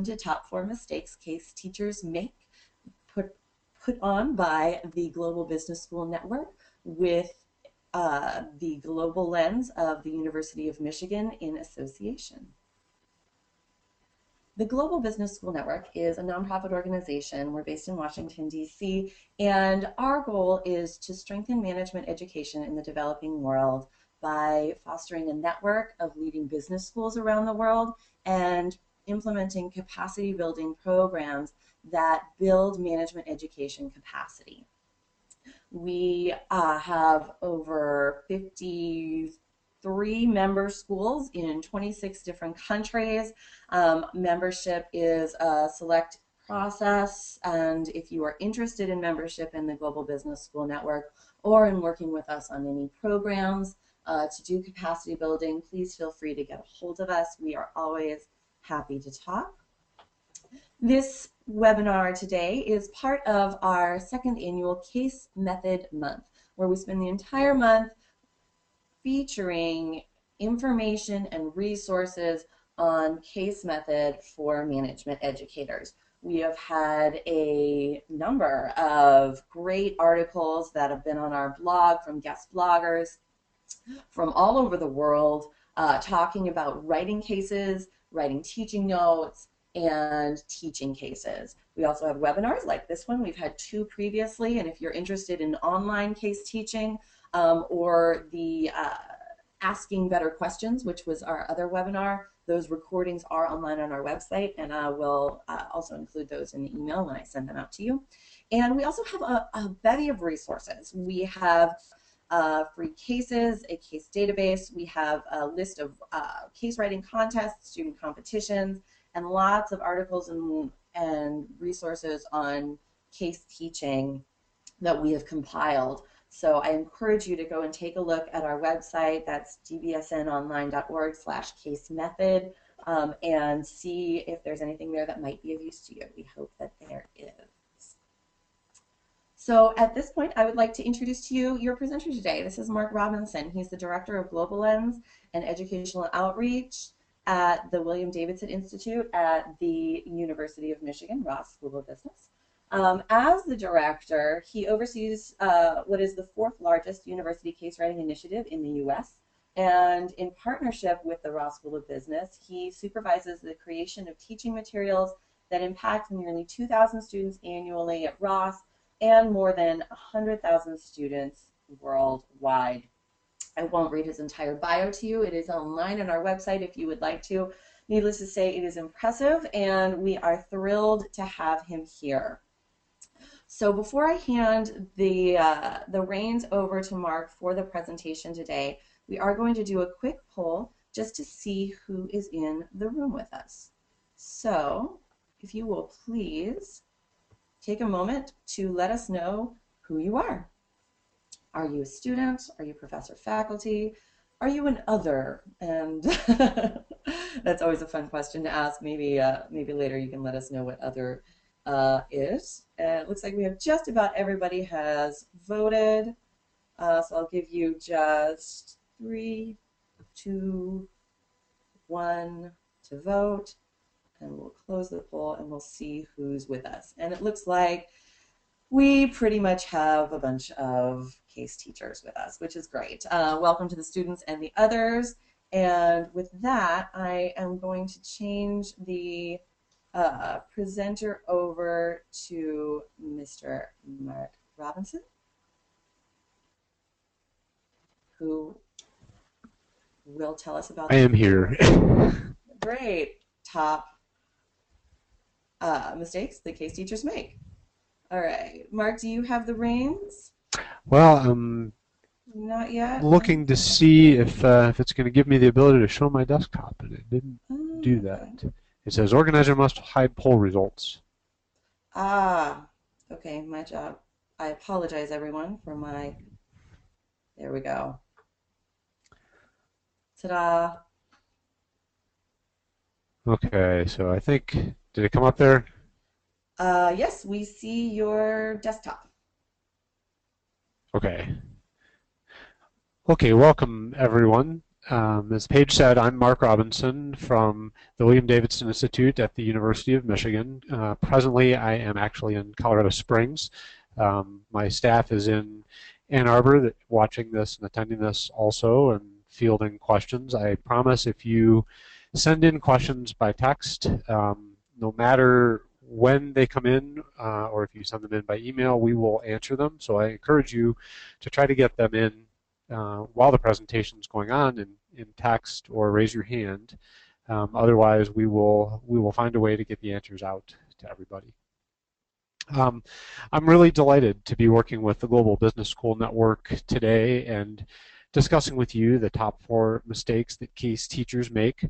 to Top 4 Mistakes Case Teachers Make, put on by the Global Business School Network with the GlobaLens of the University of Michigan in association. The Global Business School Network is a nonprofit organization. We're based in Washington, D.C., and our goal is to strengthen management education in the developing world by fostering a network of leading business schools around the world and implementing capacity building programs that build management education capacity. We have over 53 member schools in 26 different countries. Membership is a select process, and if you are interested in membership in the Global Business School Network or in working with us on any programs to do capacity building, please feel free to get a hold of us. We are always happy to talk. This webinar today is part of our second annual Case Method Month, where we spend the entire month featuring information and resources on case method for management educators. We have had a number of great articles that have been on our blog from guest bloggers from all over the world talking about writing cases, writing teaching notes, and teaching cases. We also have webinars like this one. We've had 2 previously, and if you're interested in online case teaching or the Asking Better Questions, which was our other webinar, those recordings are online on our website, and I will also include those in the email when I send them out to you. And we also have a bevy of resources. We have free cases, a case database, we have a list of case writing contests, student competitions, and lots of articles and resources on case teaching that we have compiled. So I encourage you to go and take a look at our website. That's dbsnonline.org/case-method, and see if there's anything there that might be of use to you. We hope that there is. So at this point, I would like to introduce to you your presenter today. This is Marc Robinson. He's the Director of GlobaLens and Educational Outreach at the William Davidson Institute at the University of Michigan, Ross School of Business. As the director, he oversees what is the 4th largest university case writing initiative in the U.S. And in partnership with the Ross School of Business, he supervises the creation of teaching materials that impact nearly 2,000 students annually at Ross and more than 100,000 students worldwide. I won't read his entire bio to you. It is online on our website if you would like to. Needless to say, it is impressive, and we are thrilled to have him here. So before I hand the reins over to Marc for the presentation today, we are going to do a quick poll just to see who is in the room with us. So if you will please take a moment to let us know who you are. Are you a student? Are you professor, faculty? Are you an other? And that's always a fun question to ask. Maybe later you can let us know what other is. And it looks like we have just about everybody has voted. So I'll give you just 3, 2, 1 to vote. And we'll close the poll and we'll see who's with us. And it looks like we pretty much have a bunch of case teachers with us, which is great. Welcome to the students and the others. And with that, I am going to change the presenter over to Mr. Marc Robinson, who will tell us about I am here. Great. Top mistakes that case teachers make. All right, Marc, do you have the reins? Well, I'm not yet. Looking to see if it's going to give me the ability to show my desktop, and it didn't do that. Okay. It says organizer must hide poll results. Okay, my job. I apologize, everyone, for my. There we go. Ta-da. Okay, so I think, did it come up there? Yes, we see your desktop. Okay. Okay, welcome everyone. As Paige said, I'm Marc Robinson from the William Davidson Institute at the University of Michigan. Presently, I am actually in Colorado Springs. My staff is in Ann Arbor watching this and attending this also and fielding questions. I promise if you send in questions by text, no matter when they come in or if you send them in by email, we will answer them. So I encourage you to try to get them in while the presentation is going on in text or raise your hand. Otherwise, we will find a way to get the answers out to everybody. I'm really delighted to be working with the Global Business School Network today and discussing with you the top 4 mistakes that CASE teachers make.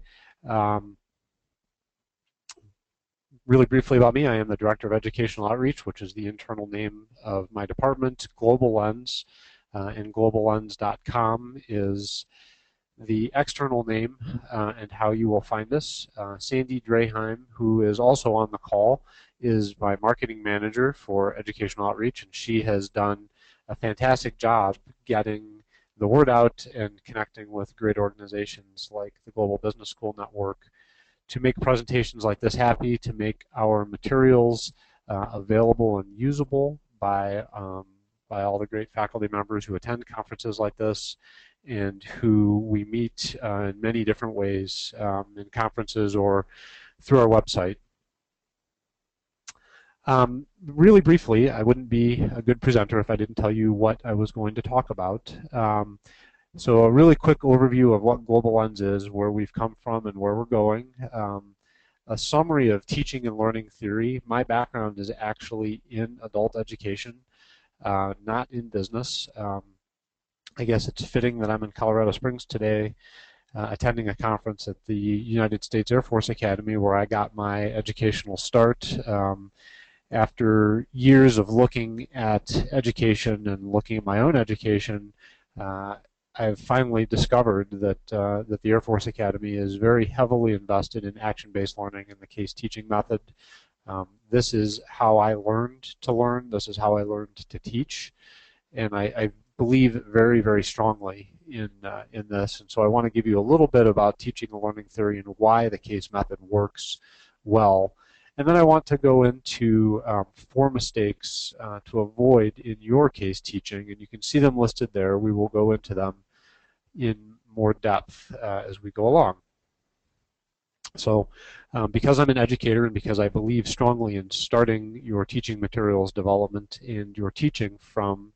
Really briefly about me, I am the Director of Educational Outreach, which is the internal name of my department. GlobaLens and globalens.com is the external name and how you will find us. Sandy Draheim, who is also on the call, is my marketing manager for educational outreach, and she has done a fantastic job getting the word out and connecting with great organizations like the Global Business School Network to make presentations like this happy, to make our materials available and usable by all the great faculty members who attend conferences like this and who we meet in many different ways in conferences or through our website. Really briefly, I wouldn't be a good presenter if I didn't tell you what I was going to talk about. So a really quick overview of what GlobaLens is, where we've come from and where we're going. A summary of teaching and learning theory. My background is actually in adult education, not in business. I guess it's fitting that I'm in Colorado Springs today attending a conference at the United States Air Force Academy where I got my educational start. After years of looking at education and looking at my own education, I've finally discovered that that the Air Force Academy is very heavily invested in action-based learning and the CASE teaching method. This is how I learned to learn. This is how I learned to teach, and I believe very, very strongly in this. And so I want to give you a little bit about teaching and learning theory and why the CASE method works well. And then I want to go into 4 mistakes to avoid in your CASE teaching, and you can see them listed there. We will go into them in more depth as we go along. So because I'm an educator and because I believe strongly in starting your teaching materials development and your teaching from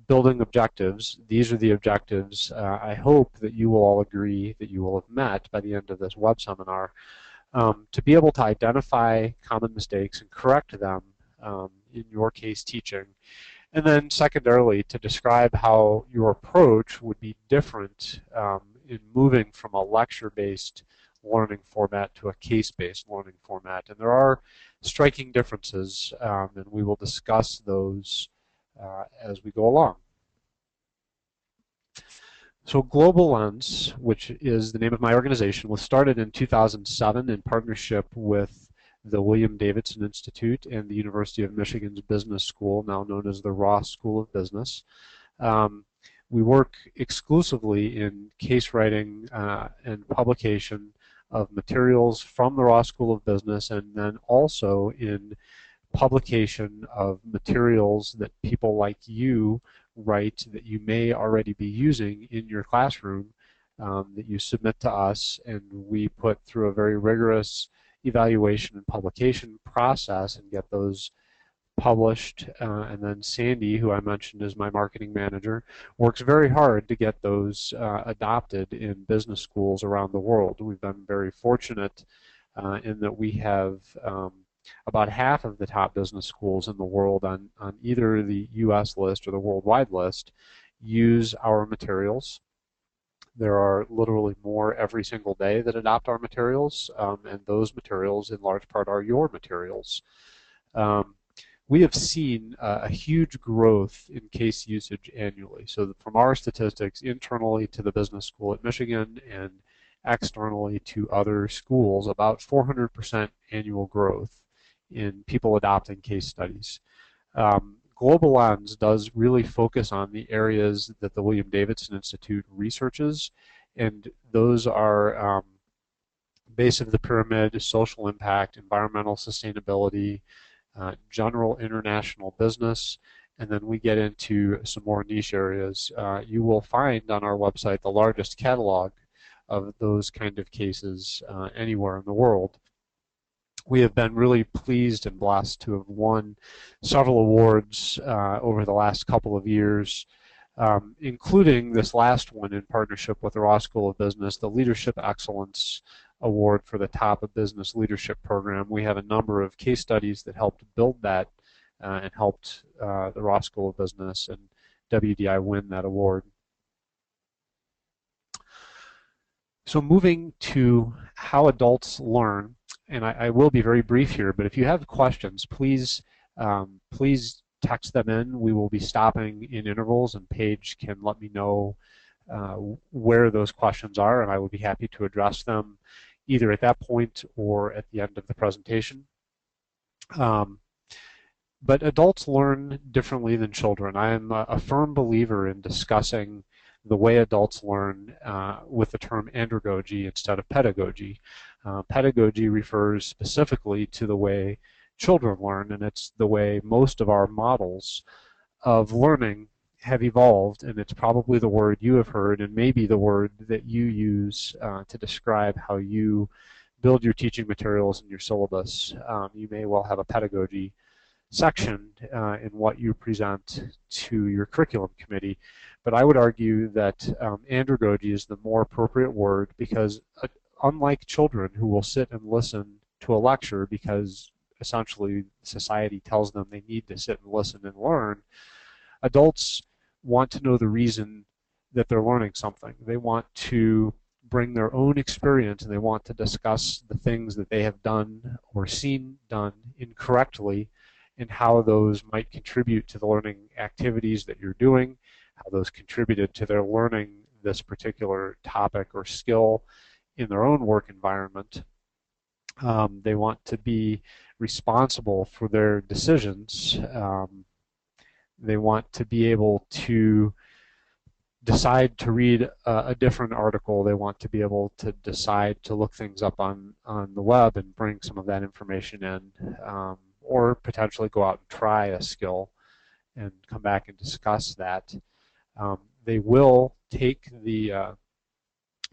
building objectives, these are the objectives I hope that you will all agree that you will have met by the end of this web seminar. To be able to identify common mistakes and correct them in your CASE teaching. And then secondarily, to describe how your approach would be different in moving from a lecture-based learning format to a CASE-based learning format. And there are striking differences, and we will discuss those as we go along. So GlobaLens, which is the name of my organization, was started in 2007 in partnership with the William Davidson Institute and the University of Michigan's Business School, now known as the Ross School of Business. We work exclusively in case writing and publication of materials from the Ross School of Business, and then also in publication of materials that people like you write that you may already be using in your classroom that you submit to us, and we put through a very rigorous evaluation and publication process and get those published. And then Sandy, who I mentioned is my marketing manager, works very hard to get those adopted in business schools around the world. We've been very fortunate in that we have about half of the top business schools in the world on either the US list or the worldwide list use our materials. There are literally more every single day that adopt our materials, and those materials in large part are your materials. We have seen a huge growth in CASE usage annually. So from our statistics internally to the business school at Michigan and externally to other schools, about 400% annual growth in people adopting case studies. GlobaLens does really focus on the areas that the William Davidson Institute researches and those are base of the pyramid, social impact, environmental sustainability, general international business, and then we get into some more niche areas. You will find on our website the largest catalog of those kind of cases anywhere in the world. We have been really pleased and blessed to have won several awards over the last couple of years, including this last one in partnership with the Ross School of Business, the Leadership Excellence Award for the Top of Business Leadership Program. We have a number of case studies that helped build that and helped the Ross School of Business and WDI win that award. So moving to how adults learn, and I will be very brief here, but if you have questions, please please text them in. We will be stopping in intervals, and Paige can let me know where those questions are, and I will be happy to address them either at that point or at the end of the presentation. But adults learn differently than children. I am a firm believer in discussing the way adults learn with the term andragogy instead of pedagogy. Pedagogy refers specifically to the way children learn, and it's the way most of our models of learning have evolved, and it's probably the word you have heard and maybe the word that you use to describe how you build your teaching materials and your syllabus. You may well have a pedagogy section in what you present to your curriculum committee, but I would argue that andragogy is the more appropriate word because unlike children who will sit and listen to a lecture because essentially society tells them they need to sit and listen and learn, adults want to know the reason that they're learning something. They want to bring their own experience and they want to discuss the things that they have done or seen done incorrectly and how those might contribute to the learning activities that you're doing, how those contributed to their learning this particular topic or skill in their own work environment. They want to be responsible for their decisions. They want to be able to decide to read a different article. They want to be able to decide to look things up on the web and bring some of that information in, or potentially go out and try a skill and come back and discuss that. They will take the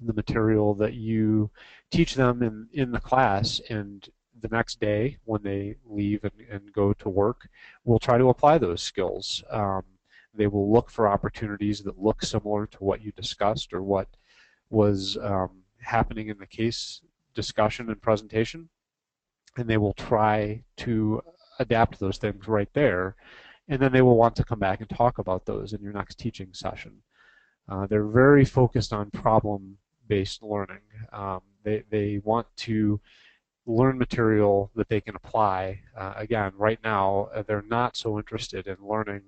material that you teach them in the class, and the next day when they leave and go to work, we'll try to apply those skills. They will look for opportunities that look similar to what you discussed or what was happening in the case discussion and presentation, and they will try to adapt those things right there, and then they will want to come back and talk about those in your next teaching session. They're very focused on problem-based learning. They want to learn material that they can apply. Again, right now, they're not so interested in learning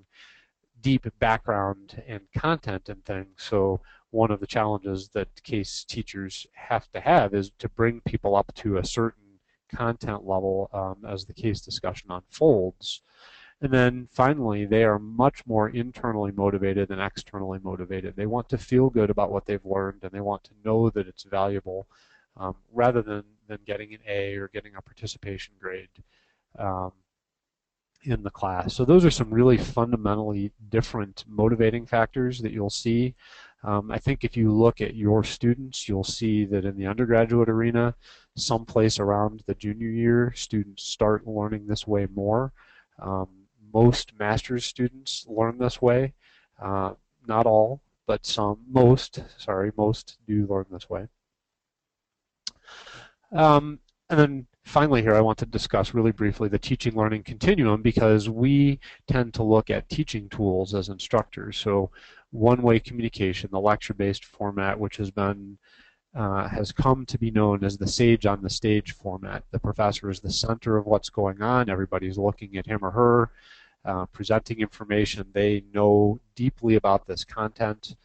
deep background and content and things. So one of the challenges that case teachers have to have is to bring people up to a certain content level as the case discussion unfolds. And then finally, they are much more internally motivated than externally motivated. They want to feel good about what they've learned, and they want to know that it's valuable rather than getting an A or getting a participation grade in the class. So those are some really fundamentally different motivating factors that you'll see. I think if you look at your students, you'll see that in the undergraduate arena, someplace around the junior year, students start learning this way more. Most master's students learn this way. Not all, but most do learn this way. And then finally here, I want to discuss really briefly the teaching learning continuum because we tend to look at teaching tools as instructors. So one-way communication, the lecture-based format, which has come to be known as the sage on the stage format. The professor is the center of what's going on. Everybody's looking at him or her, presenting information. They know deeply about this content.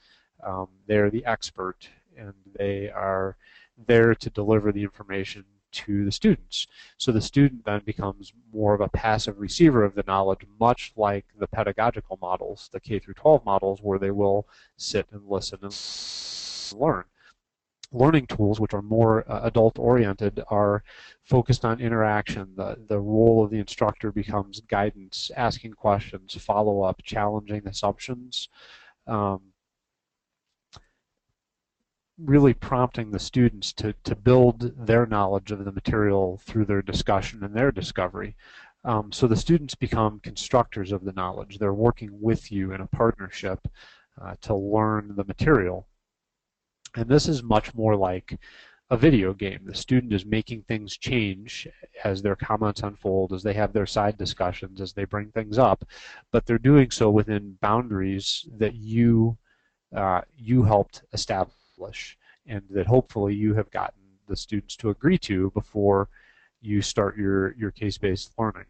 They're the expert, and they are there to deliver the information to the students. So the student then becomes more of a passive receiver of the knowledge, much like the pedagogical models, the K through 12 models, where they will sit and listen and learn. learning tools, which are more adult-oriented, are focused on interaction. The role of the instructor becomes guidance, asking questions, follow-up, challenging assumptions, um, really prompting the students to build their knowledge of the material through their discussion and their discovery. So the students become constructors of the knowledge. They're working with you in a partnership to learn the material. And this is much more like a video game. The student is making things change as their comments unfold, as they have their side discussions, as they bring things up, but they're doing so within boundaries that you helped establish, and that hopefully you have gotten the students to agree to before you start your case-based learning.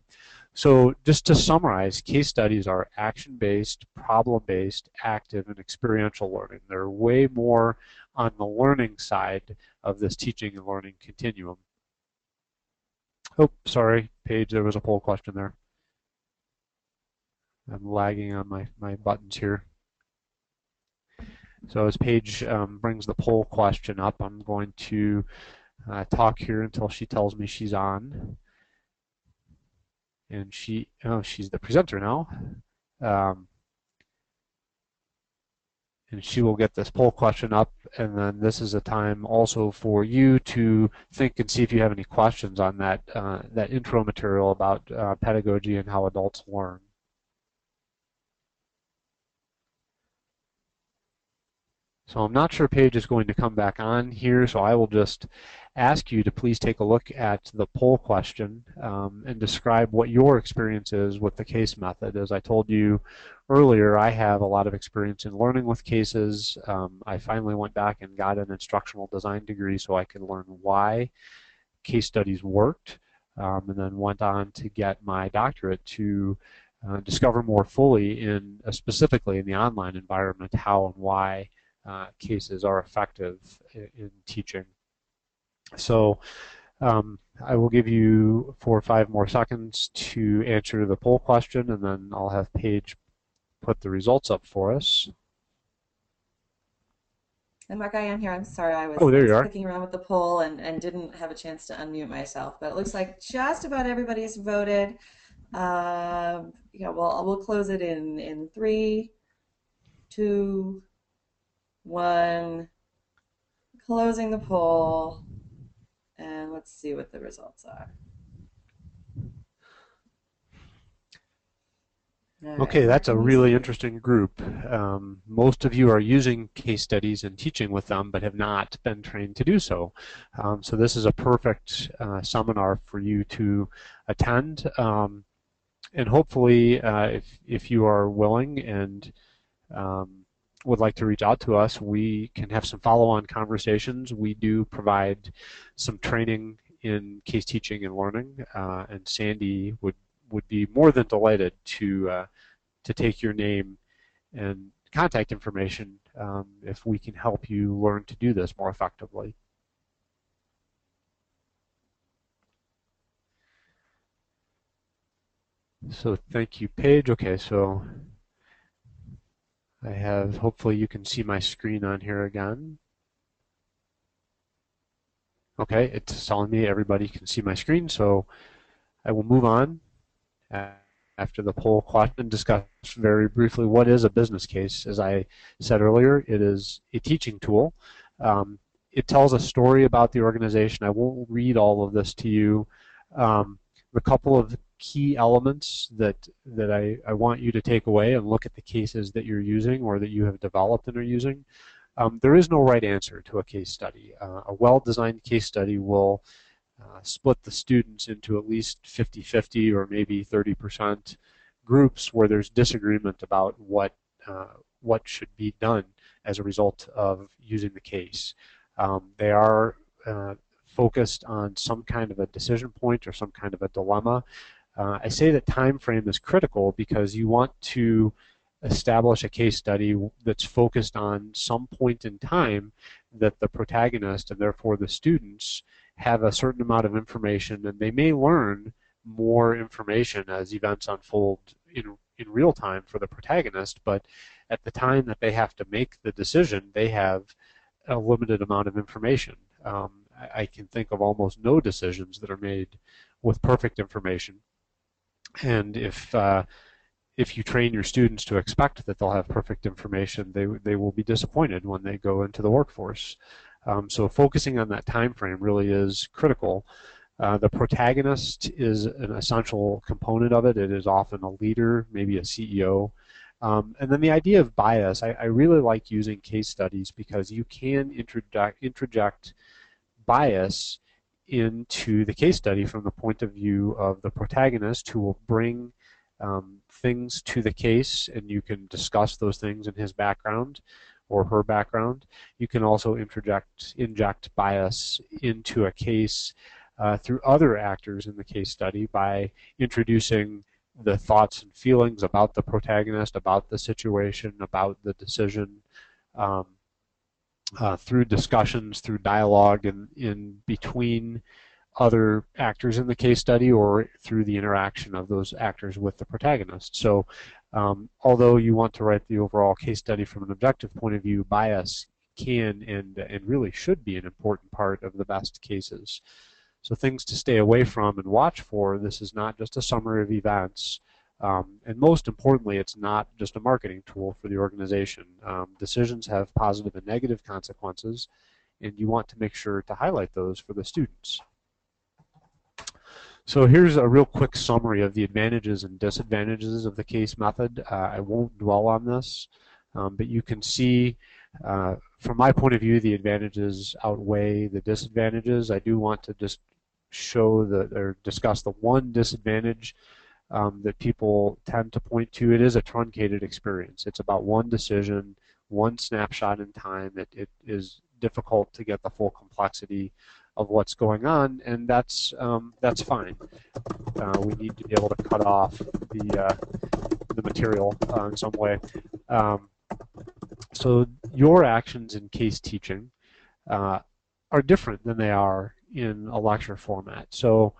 So just to summarize, case studies are action-based, problem-based, active, and experiential learning. They're way more on the learning side of this teaching and learning continuum. Oh, sorry, Paige, there was a poll question there. I'm lagging on my buttons here. So as Paige brings the poll question up, I'm going to talk here until she tells me she's on. And she's the presenter now. Um, and she will get this poll question up, and then this is a time also for you to think and see if you have any questions on that intro material about pedagogy and how adults learn. So I'm not sure Paige is going to come back on here, so I will just ask you to please take a look at the poll question and describe what your experience is with the case method. As I told you earlier, I have a lot of experience in learning with cases. I finally went back and got an instructional design degree so I could learn why case studies worked, and then went on to get my doctorate to discover more fully specifically in the online environment how and why cases are effective in teaching. So I will give you 4 or 5 more seconds to answer the poll question, and then I'll have Paige put the results up for us. And Mark, I am here. I'm sorry, Oh, I there was you are. clicking around with the poll and didn't have a chance to unmute myself. But it looks like just about everybody's voted. Yeah, well, we'll close it in 3, 2, 1. Closing the poll, and let's see what the results are. Okay, Okay, Mark, that's a can you really see? interesting group. Most of you are using case studies and teaching with them, but have not been trained to do so. So this is a perfect seminar for you to attend. And hopefully, if you are willing and would like to reach out to us, we can have some follow-on conversations. We do provide some training in case teaching and learning, and Sandy would be more than delighted to take your name and contact information if we can help you learn to do this more effectively. So thank you, Paige. Okay, so I have, hopefully you can see my screen on here again. Okay, it's telling me everybody can see my screen, so I will move on after the poll question and discuss very briefly what is a business case. As I said earlier, it is a teaching tool. It tells a story about the organization. I won't read all of this to you. The couple of key elements that I want you to take away and look at the cases that you're using or that you have developed and are using. There is no right answer to a case study. A well-designed case study will split the students into at least 50-50 or maybe 30% groups where there's disagreement about what should be done as a result of using the case. They are focused on some kind of a decision point or some kind of a dilemma. I say that time frame is critical because you want to establish a case study that's focused on some point in time that the protagonist and therefore the students have a certain amount of information, and they may learn more information as events unfold in real time for the protagonist, but at the time that they have to make the decision, they have a limited amount of information. I can think of almost no decisions that are made with perfect information. And if you train your students to expect that they'll have perfect information, they will be disappointed when they go into the workforce. So focusing on that time frame really is critical. The protagonist is an essential component of it. It is often a leader, maybe a CEO. And then the idea of bias, I really like using case studies because you can interject bias into the case study from the point of view of the protagonist, who will bring things to the case, and you can discuss those things in his background or her background. You can also inject bias into a case through other actors in the case study by introducing the thoughts and feelings about the protagonist, about the situation, about the decision, um, through discussions, through dialogue in between other actors in the case study, or through the interaction of those actors with the protagonist. So although you want to write the overall case study from an objective point of view, bias can and really should be an important part of the best cases. So things to stay away from and watch for: this is not just a summary of events. And most importantly, it's not just a marketing tool for the organization. Decisions have positive and negative consequences, and you want to make sure to highlight those for the students. So here's a real quick summary of the advantages and disadvantages of the case method. I won't dwell on this, but you can see from my point of view, the advantages outweigh the disadvantages. I do want to just show or discuss the one disadvantage that people tend to point to. It is a truncated experience. It's about one decision, one snapshot in time. It is difficult to get the full complexity of what's going on, and that's fine. We need to be able to cut off the material in some way. So your actions in case teaching are different than they are in a lecture format. So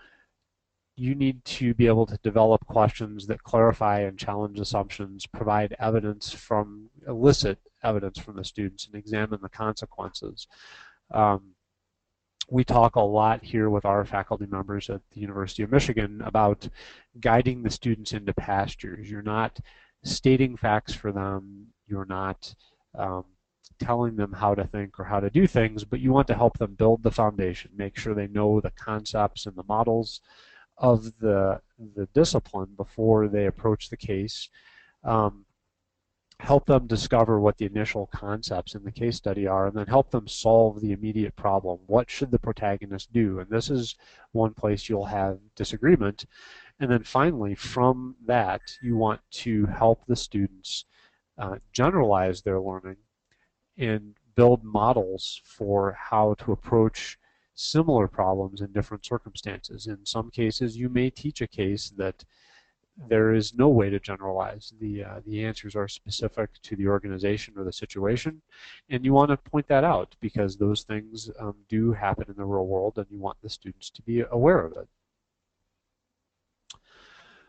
you need to be able to develop questions that clarify and challenge assumptions, provide elicit evidence from the students, and examine the consequences. We talk a lot here with our faculty members at the University of Michigan about guiding the students into pastures. You're not stating facts for them. You're not telling them how to think or how to do things, but you want to help them build the foundation, make sure they know the concepts and the models of the discipline before they approach the case. Help them discover what the initial concepts in the case study are, and then help them solve the immediate problem. What should the protagonist do? And this is one place you'll have disagreement. And then finally, from that, you want to help the students generalize their learning and build models for how to approach similar problems in different circumstances. In some cases, you may teach a case that there is no way to generalize. The answers are specific to the organization or the situation, and you want to point that out because those things do happen in the real world, and you want the students to be aware of it.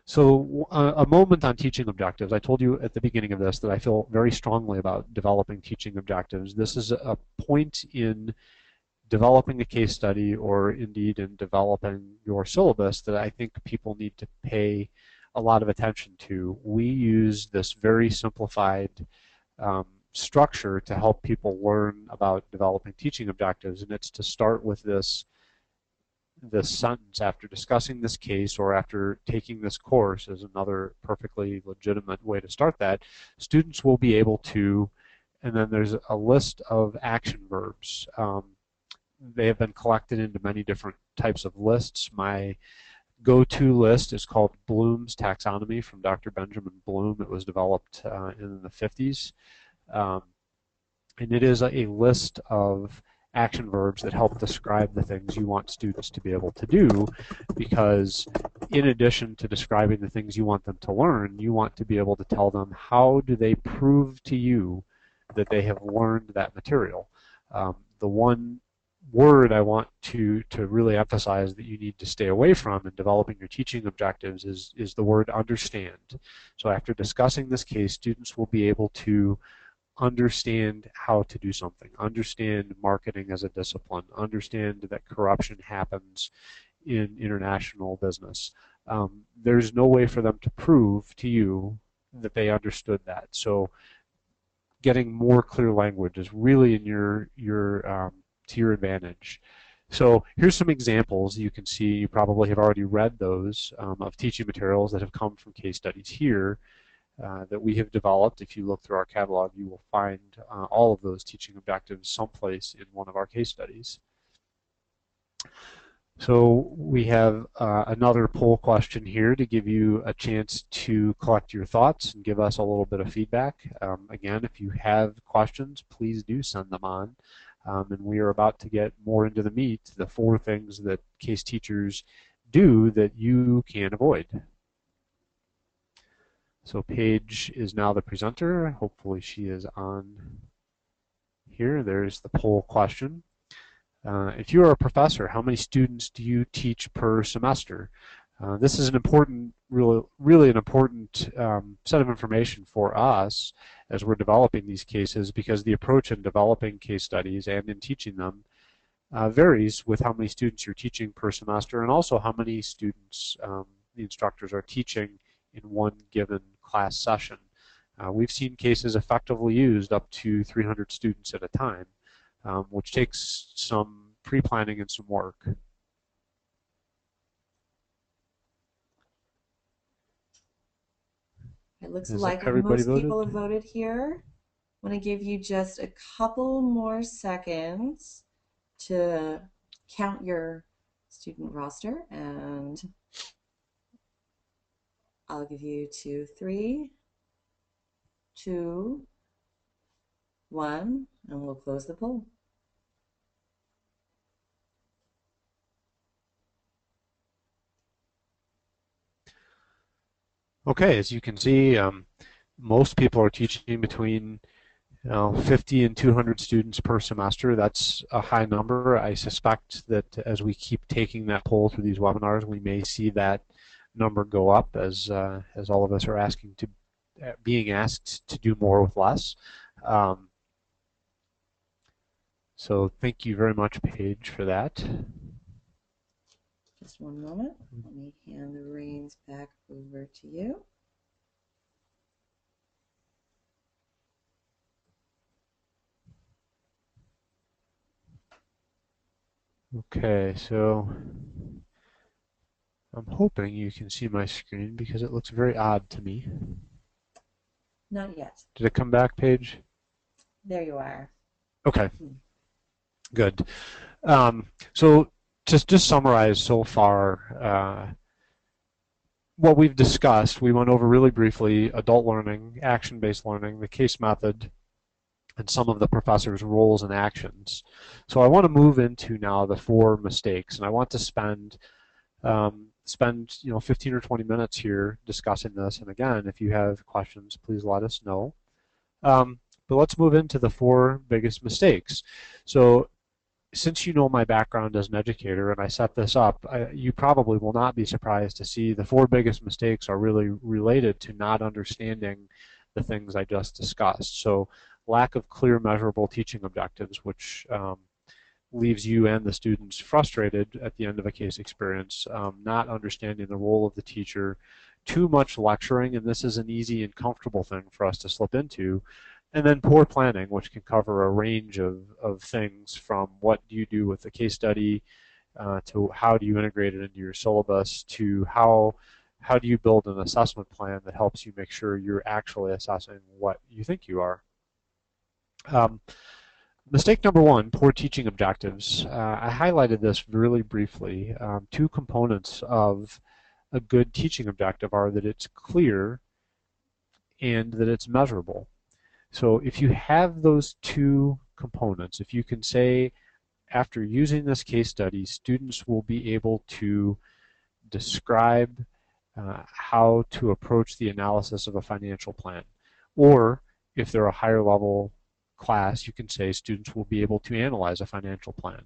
So a moment on teaching objectives. I told you at the beginning of this that I feel very strongly about developing teaching objectives. This is a point in developing a case study, or indeed in developing your syllabus, that I think people need to pay a lot of attention to. We use this very simplified structure to help people learn about developing teaching objectives, and it's to start with this sentence: after discussing this case or after taking this course, is another perfectly legitimate way to start that. Students will be able to, and then there's a list of action verbs. They have been collected into many different types of lists. My go-to list is called Bloom's Taxonomy from Dr. Benjamin Bloom. It was developed in the 50s. And it is a list of action verbs that help describe the things you want students to be able to do, because in addition to describing the things you want them to learn, you want to be able to tell them how do they prove to you that they have learned that material. The one word I want to really emphasize that you need to stay away from in developing your teaching objectives is the word understand. So after discussing this case, students will be able to understand how to do something, understand marketing as a discipline, understand that corruption happens in international business. There's no way for them to prove to you that they understood that. So getting more clear language is really in your to your advantage. So here's some examples you can see. You probably have already read those of teaching materials that have come from case studies here that we have developed. If you look through our catalog, you will find all of those teaching objectives someplace in one of our case studies. So we have another poll question here to give you a chance to collect your thoughts and give us a little bit of feedback. Again, if you have questions, please do send them on. And we are about to get more into the meat, the 4 things that case teachers do that you can avoid. So Paige is now the presenter. Hopefully she is on here. There's the poll question. If you are a professor, how many students do you teach per semester? This is an important, really an important set of information for us as we're developing these cases, because the approach in developing case studies and in teaching them varies with how many students you're teaching per semester, and also how many students the instructors are teaching in one given class session. We've seen cases effectively used up to 300 students at a time, which takes some pre-planning and some work. It looks Has like everybody most people voted? have voted here. I'm going to give you just a couple more seconds to count your student roster, and I'll give you 2, 3, 2, 1, and we'll close the poll. Okay, as you can see, most people are teaching between 50 and 200 students per semester. That's a high number. I suspect that as we keep taking that poll through these webinars, we may see that number go up as all of us are being asked to do more with less. So thank you very much, Paige, for that. Just one moment. Let me hand the reins back over to you. Okay, so I'm hoping you can see my screen because it looks very odd to me. Not yet. Did it come back, Paige? There you are. Okay, good. So just summarize so far what we've discussed. We went over really briefly adult learning, action-based learning, the case method, and some of the professor's roles and actions. So I want to move into now the 4 mistakes, and I want to spend 15 or 20 minutes here discussing this. And again, if you have questions, please let us know. But let's move into the 4 biggest mistakes. So since you know my background as an educator and I set this up, you probably will not be surprised to see the 4 biggest mistakes are really related to not understanding the things I just discussed. So lack of clear measurable teaching objectives, which leaves you and the students frustrated at the end of a case experience, not understanding the role of the teacher, too much lecturing, and this is an easy and comfortable thing for us to slip into, and then poor planning, which can cover a range of things from what do you do with the case study to how do you integrate it into your syllabus to how do you build an assessment plan that helps you make sure you're actually assessing what you think you are. Mistake number 1, poor teaching objectives. I highlighted this really briefly. 2 components of a good teaching objective are that it's clear and that it's measurable. So if you have those 2 components, if you can say, after using this case study, students will be able to describe how to approach the analysis of a financial plan. Or if they're a higher level class, you can say students will be able to analyze a financial plan.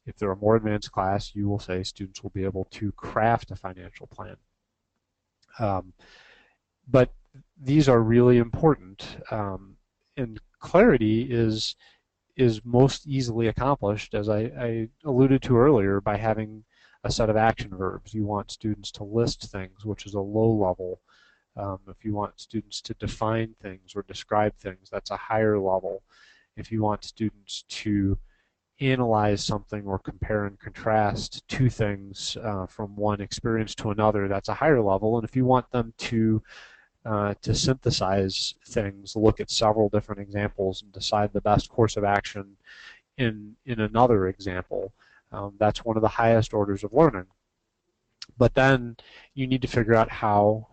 If they're a more advanced class, you will say students will be able to craft a financial plan. But these are really important. and clarity is most easily accomplished, as I alluded to earlier, by having a set of action verbs. You want students to list things, which is a low level. If you want students to define things or describe things, that's a higher level. If you want students to analyze something or compare and contrast two things from one experience to another, that's a higher level. And if you want them to synthesize things, look at several different examples and decide the best course of action in another example, that's one of the highest orders of learning. But then you need to figure out how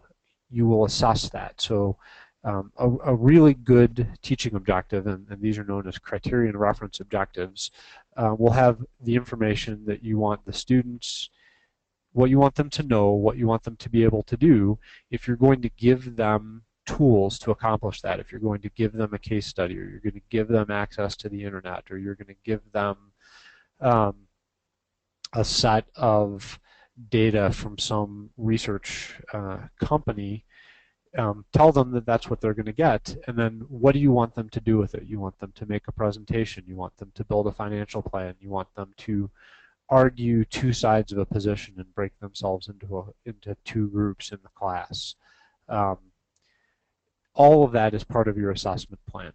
you will assess that. So a really good teaching objective, and these are known as criterion reference objectives, will have the information that you want the students, what you want them to know, what you want them to be able to do. If you're going to give them tools to accomplish that, if you're going to give them a case study, or you're going to give them access to the internet, or you're going to give them a set of data from some research company, tell them that that's what they're going to get, and then what do you want them to do with it? You want them to make a presentation, you want them to build a financial plan, you want them to argue two sides of a position and break themselves into two groups in the class. All of that is part of your assessment plan.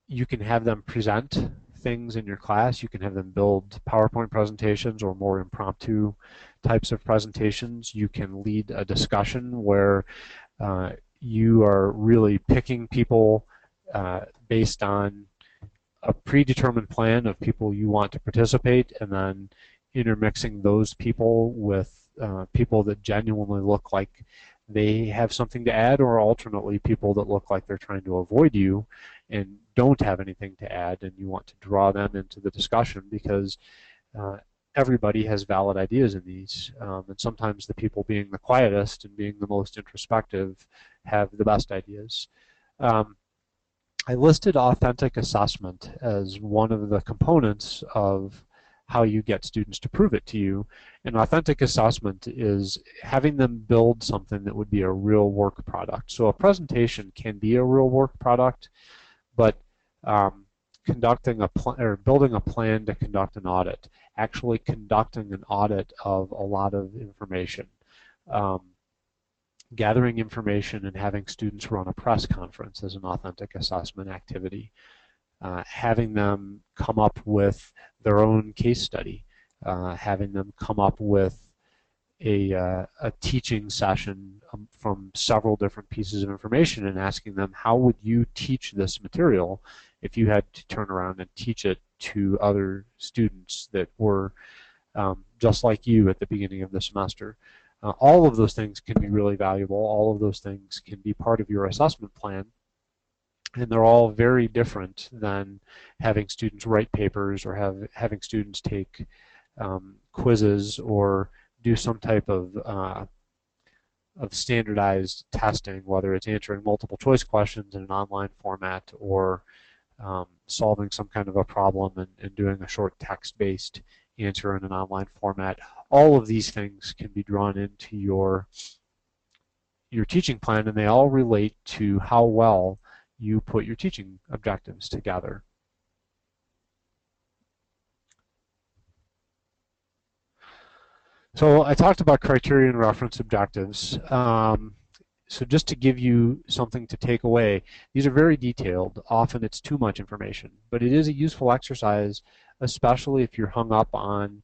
You can have them present things in your class. You can have them build PowerPoint presentations or more impromptu types of presentations. You can lead a discussion where you are really picking people based on a predetermined plan of people you want to participate, and then intermixing those people with people that genuinely look like they have something to add, or alternately people that look like they're trying to avoid you and don't have anything to add, and you want to draw them into the discussion because everybody has valid ideas in these, and sometimes the people being the quietest and being the most introspective have the best ideas. I listed authentic assessment as one of the components of how you get students to prove it to you. And authentic assessment is having them build something that would be a real work product. So a presentation can be a real work product, but building a plan to conduct an audit, actually conducting an audit of a lot of information, gathering information and having students run a press conference as an authentic assessment activity, having them come up with their own case study, having them come up with a teaching session from several different pieces of information and asking them, how would you teach this material if you had to turn around and teach it to other students that were just like you at the beginning of the semester? All of those things can be really valuable. All of those things can be part of your assessment plan, and they're all very different than having students write papers or having students take quizzes or do some type of standardized testing, whether it's answering multiple choice questions in an online format or solving some kind of a problem and doing a short text-based answer in an online format. All of these things can be drawn into your teaching plan, and they all relate to how well you put your teaching objectives together. So I talked about criterion reference objectives. So just to give you something to take away, these are very detailed. Often it's too much information, but it is a useful exercise, especially if you're hung up on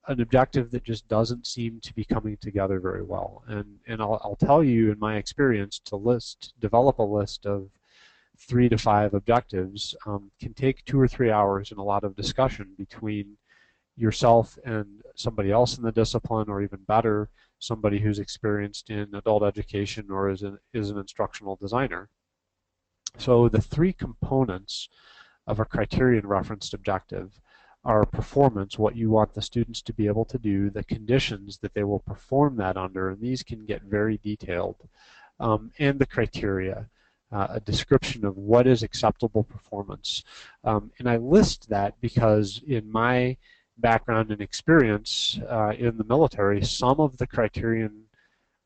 an objective that just doesn't seem to be coming together very well. And I'll tell you, in my experience, to develop a list of 3 to 5 objectives can take 2 or 3 hours and a lot of discussion between yourself and somebody else in the discipline, or even better, somebody who's experienced in adult education or is an instructional designer. So the 3 components of a criterion referenced objective are performance, what you want the students to be able to do, the conditions that they will perform that under, and these can get very detailed, and the criteria, a description of what is acceptable performance. And I list that because in my background and experience in the military, some of the criterion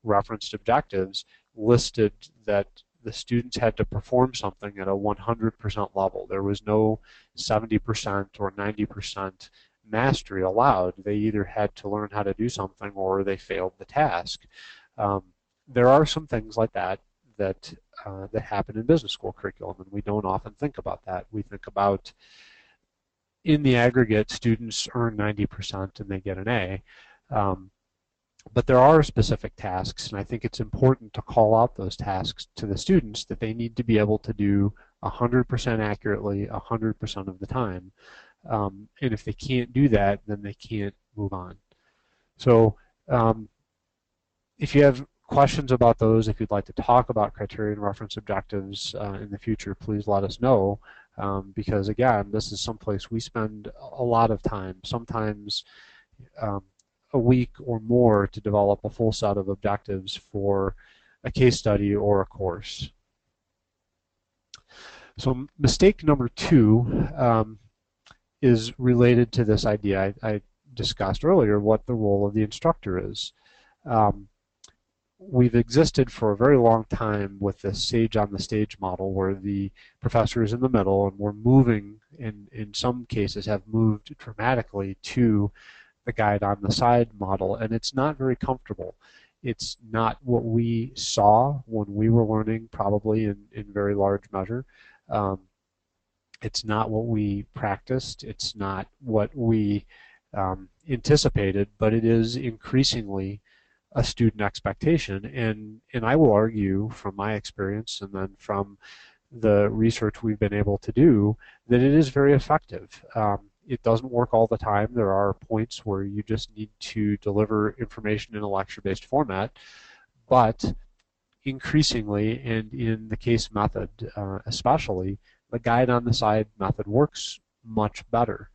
referenced objectives listed that the students had to perform something at a 100% level. There was no 70% or 90% mastery allowed. They either had to learn how to do something or they failed the task. Um, there are some things like that happen in business school curriculum, and we don't often think about that. We think about, in the aggregate, students earn 90% and they get an A. Um, but there are specific tasks, and I think it's important to call out those tasks to the students that they need to be able to do 100% accurately 100% of the time. And if they can't do that, then they can't move on. So um, if you have questions about those, if you'd like to talk about criteria and reference objectives in the future, please let us know. Because again, this is someplace we spend a lot of time, sometimes a week or more, to develop a full set of objectives for a case study or a course. So mistake number 2 is related to this idea I discussed earlier, what the role of the instructor is. We've existed for a very long time with the sage on the stage model, where the professor is in the middle, and we're moving, in some cases have moved dramatically to the guide on the side model, and it's not very comfortable. It's not what we saw when we were learning, probably in very large measure. It's not what we practiced. It's not what we anticipated, but it is increasingly a student expectation. And I will argue, from my experience and then from the research we've been able to do, that it is very effective. It doesn't work all the time. There are points where you just need to deliver information in a lecture-based format, but increasingly, and in the case method especially, the guide on the side method works much better.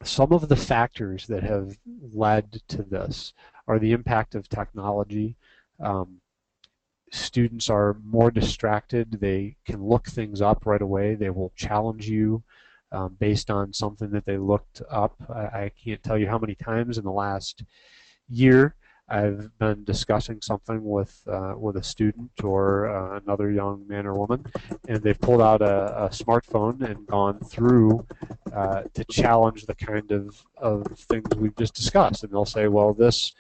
Some of the factors that have led to this are the impact of technology. Students are more distracted. They can look things up right away. They will challenge you based on something that they looked up. I can't tell you how many times in the last year I've been discussing something with a student or another young man or woman, and they've pulled out a smartphone and gone through to challenge the kind of things we've just discussed. And they'll say, well, this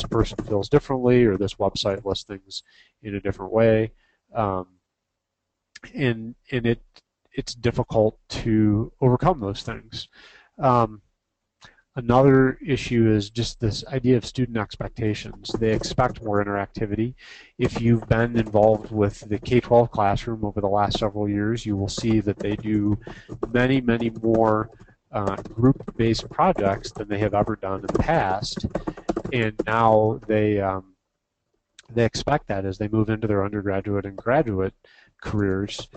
person feels differently, or this website lists things in a different way, and it's difficult to overcome those things. Another issue is just this idea of student expectations. They expect more interactivity. If you've been involved with the K-12 classroom over the last several years, you will see that they do many, many more group-based projects than they have ever done in the past. And now they expect that as they move into their undergraduate and graduate careers.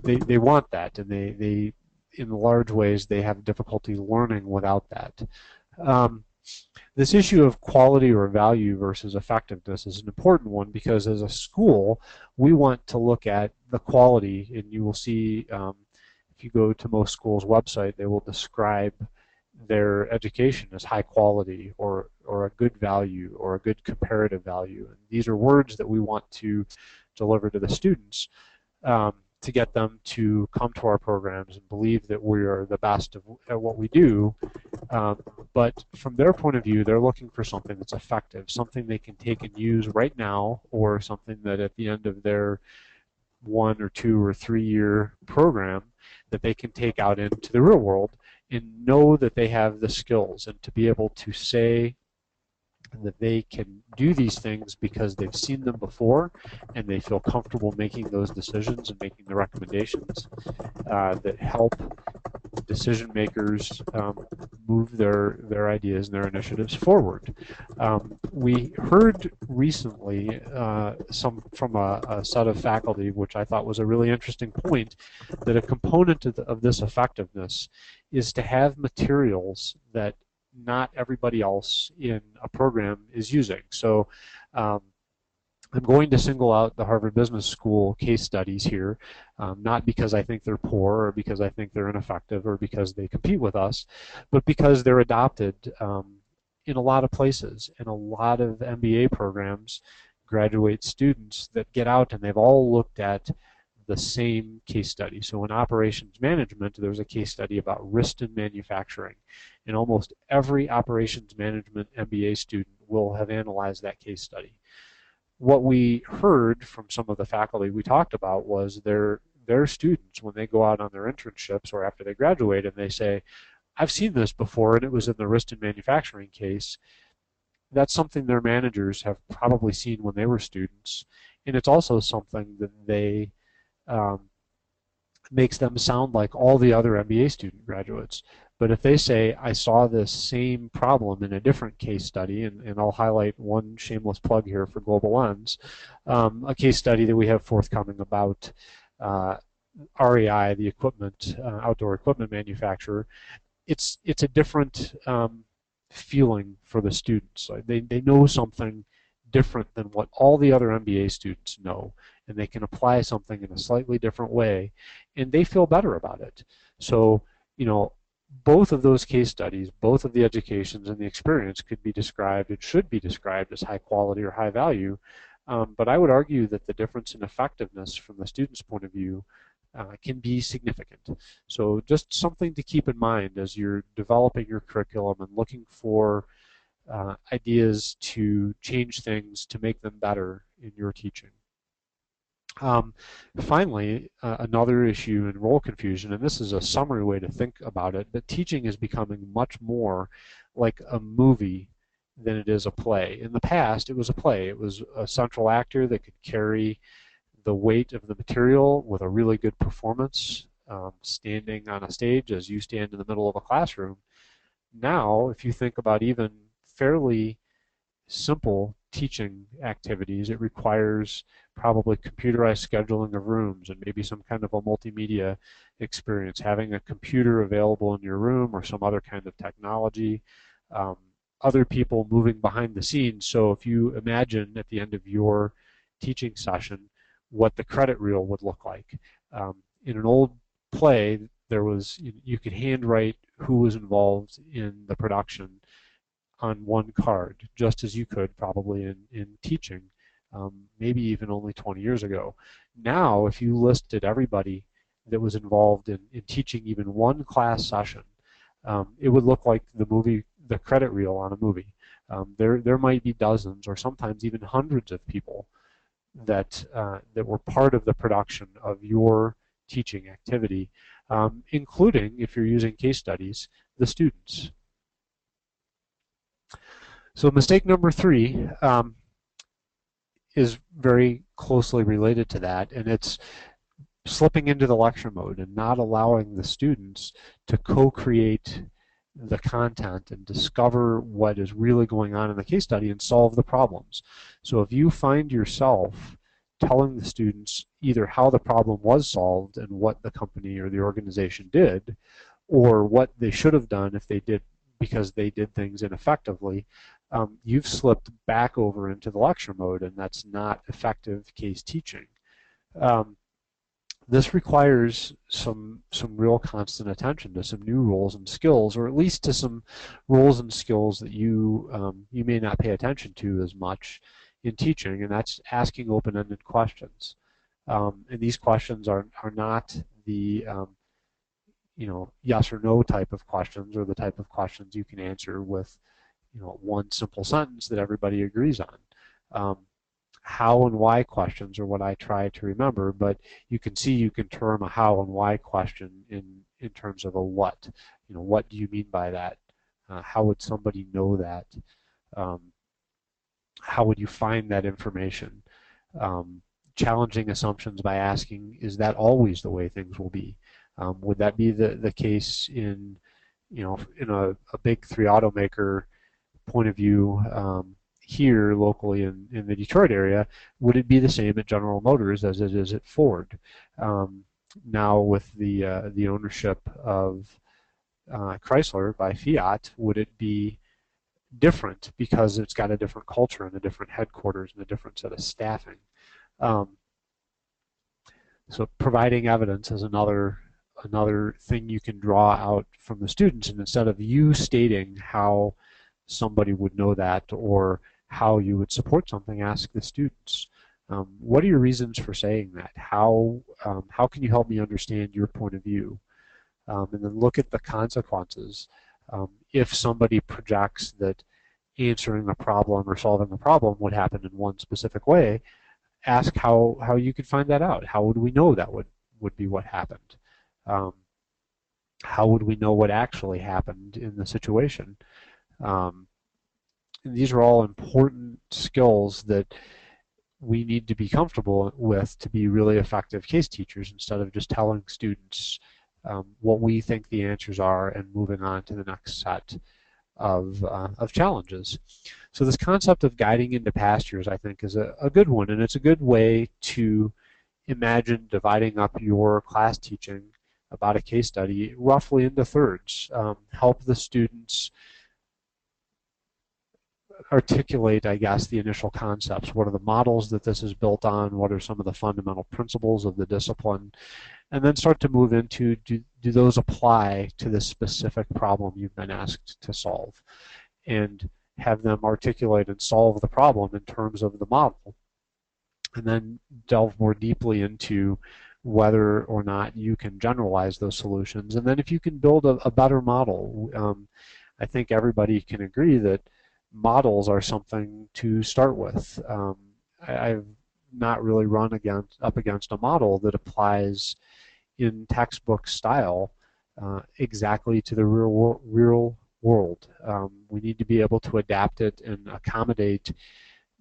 They want that, and they in large ways, they have difficulty learning without that. This issue of quality or value versus effectiveness is an important one, because as a school, we want to look at the quality, and you will see if you go to most schools' website, they will describe their education as high quality or a good value or a good comparative value. And these are words that we want to deliver to the students. To get them to come to our programs and believe that we are the best at what we do. But from their point of view, they're looking for something that's effective, something they can take and use right now, or something that at the end of their 1 or 2 or 3 year program that they can take out into the real world and know that they have the skills, and to be able to say that they can do these things because they've seen them before and they feel comfortable making those decisions and making the recommendations that help decision makers move their ideas and their initiatives forward. We heard recently from a set of faculty, which I thought was a really interesting point, that a component of this effectiveness is to have materials that not everybody else in a program is using. So I'm going to single out the Harvard Business School case studies here, not because I think they're poor or because I think they're ineffective or because they compete with us, but because they're adopted in a lot of places. In a lot of MBA programs, graduate students that get out and they've all looked at the same case study. So in operations management, there's a case study about wrist in manufacturing. And almost every operations management MBA student will have analyzed that case study. What we heard from some of the faculty we talked about was their students, when they go out on their internships or after they graduate, and they say, I've seen this before, and it was in the wrist in manufacturing case. That's something their managers have probably seen when they were students, and it's also something that they um, makes them sound like all the other MBA student graduates. But if they say, I saw this same problem in a different case study, and I'll highlight one shameless plug here for GlobaLens, a case study that we have forthcoming about REI, the equipment, outdoor equipment manufacturer, it's a different feeling for the students. Like they know something different than what all the other MBA students know, and they can apply something in a slightly different way, and they feel better about it. So, you know, both of those case studies, both of the educations and the experience could be described, it should be described as high quality or high value, but I would argue that the difference in effectiveness from the student's point of view can be significant. So just something to keep in mind as you're developing your curriculum and looking for ideas to change things to make them better in your teaching. Finally, another issue in role confusion, and this is a summary way to think about it, but teaching is becoming much more like a movie than it is a play. In the past, it was a play. It was a central actor that could carry the weight of the material with a really good performance, standing on a stage as you stand in the middle of a classroom. Now, if you think about even fairly simple teaching activities, it requires probably computerized scheduling of rooms and maybe some kind of a multimedia experience, having a computer available in your room or some other kind of technology, other people moving behind the scenes. So if you imagine at the end of your teaching session what the credit reel would look like. In an old play, there was, you could handwrite who was involved in the production on one card, just as you could probably in teaching, maybe even only 20 years ago. Now, if you listed everybody that was involved in teaching even one class session, it would look like the credit reel on a movie. There might be dozens or sometimes even hundreds of people that were part of the production of your teaching activity, including, if you're using case studies, the students. So mistake number 3 is very closely related to that, and it's slipping into the lecture mode and not allowing the students to co-create the content and discover what is really going on in the case study and solve the problems. So if you find yourself telling the students either how the problem was solved and what the company or the organization did, or what they should have done if they did, because they did things ineffectively, you've slipped back over into the lecture mode, and that's not effective case teaching. This requires some real constant attention to some new roles and skills, or at least to some roles and skills that you may not pay attention to as much in teaching, and that's asking open-ended questions. And these questions are not the yes or no type of questions, or the type of questions you can answer with one simple sentence that everybody agrees on. How and why questions are what I try to remember, but you can see you can term a how and why question in terms of a what. What do you mean by that? How would somebody know that? How would you find that information? Challenging assumptions by asking, is that always the way things will be? Would that be the case in a big 3 automaker point of view here locally in the Detroit area? Would it be the same at General Motors as it is at Ford? Now with the ownership of Chrysler by Fiat, would it be different because it's got a different culture and a different headquarters and a different set of staffing? So providing evidence is another thing you can draw out from the students, and instead of you stating how somebody would know that or how you would support something, ask the students. What are your reasons for saying that? How can you help me understand your point of view? And then look at the consequences. If somebody projects that answering a problem or solving a problem would happen in one specific way, ask how you could find that out. How would we know that would be what happened? Um, how would we know what actually happened in the situation? Um, and these are all important skills that we need to be comfortable with to be really effective case teachers instead of just telling students what we think the answers are and moving on to the next set of challenges. So this concept of guiding into pastures, I think, is a good one, and it's a good way to imagine dividing up your class teaching about a case study roughly into thirds. Help the students articulate, I guess, the initial concepts. What are the models that this is built on? What are some of the fundamental principles of the discipline? And then start to move into, do those apply to this specific problem you've been asked to solve? And have them articulate and solve the problem in terms of the model. And then delve more deeply into whether or not you can generalize those solutions. And then if you can build a better model, I think everybody can agree that models are something to start with. I've not really run up against a model that applies in textbook style exactly to the real world. We need to be able to adapt it and accommodate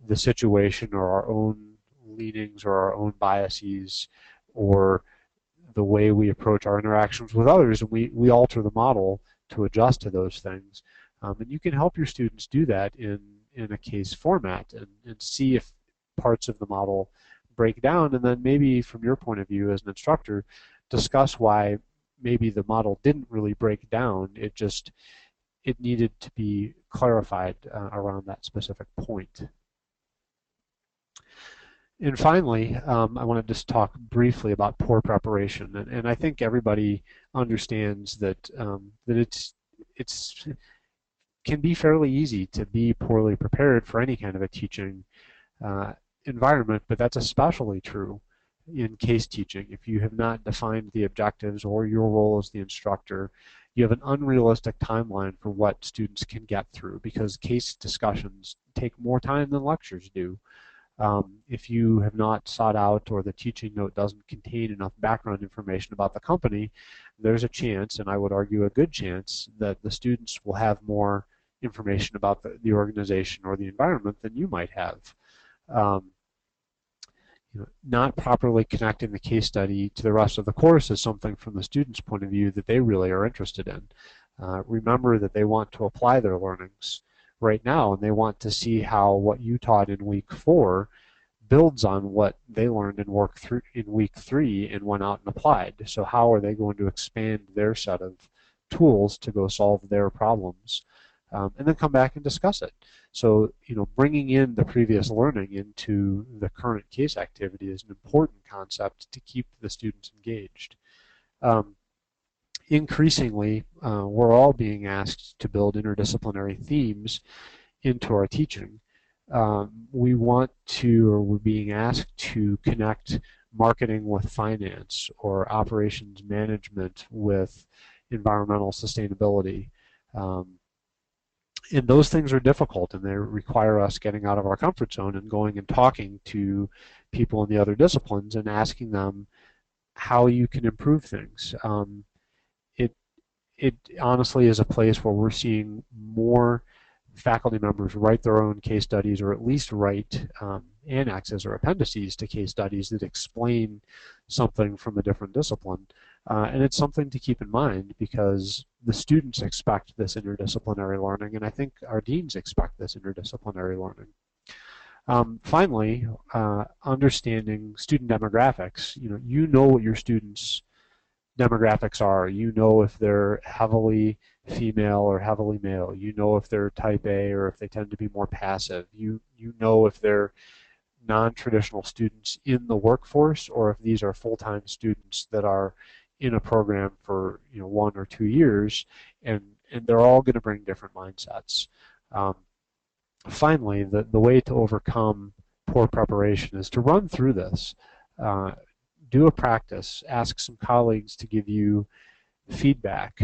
the situation or our own leanings or our own biases or the way we approach our interactions with others, and we alter the model to adjust to those things. And you can help your students do that in a case format and see if parts of the model break down, and then maybe from your point of view as an instructor, discuss why maybe the model didn't really break down. It needed to be clarified around that specific point. And finally, I want to just talk briefly about poor preparation, and I think everybody understands that that it's can be fairly easy to be poorly prepared for any kind of a teaching uh, environment, but that's especially true in case teaching. If you have not defined the objectives or your role as the instructor, you have an unrealistic timeline for what students can get through because case discussions take more time than lectures do. If you have not sought out or the teaching note doesn't contain enough background information about the company, there's a chance, and I would argue a good chance, that the students will have more information about the organization or the environment than you might have. Um, not properly connecting the case study to the rest of the course is something from the student's point of view that they really are interested in. Remember that they want to apply their learnings right now, and they want to see how what you taught in week 4 builds on what they learned in week 3 and went out and applied. So how are they going to expand their set of tools to go solve their problems? And then come back and discuss it. So, bringing in the previous learning into the current case activity is an important concept to keep the students engaged. Increasingly, we're all being asked to build interdisciplinary themes into our teaching. We're being asked to connect marketing with finance or operations management with environmental sustainability. And those things are difficult, and they require us getting out of our comfort zone and going and talking to people in the other disciplines and asking them how you can improve things. It honestly is a place where we're seeing more faculty members write their own case studies, or at least write annexes or appendices to case studies that explain something from a different discipline. And it's something to keep in mind because the students expect this interdisciplinary learning, and I think our deans expect this interdisciplinary learning. Finally, understanding student demographics. You know what your students' demographics are. You know if they're heavily female or heavily male. You know if they're type A or if they tend to be more passive. You know if they're non-traditional students in the workforce or if these are full-time students that are in a program for 1 or 2 years, and they're all going to bring different mindsets. finally, the way to overcome poor preparation is to run through this. Uh, do a practice. Ask some colleagues to give you feedback.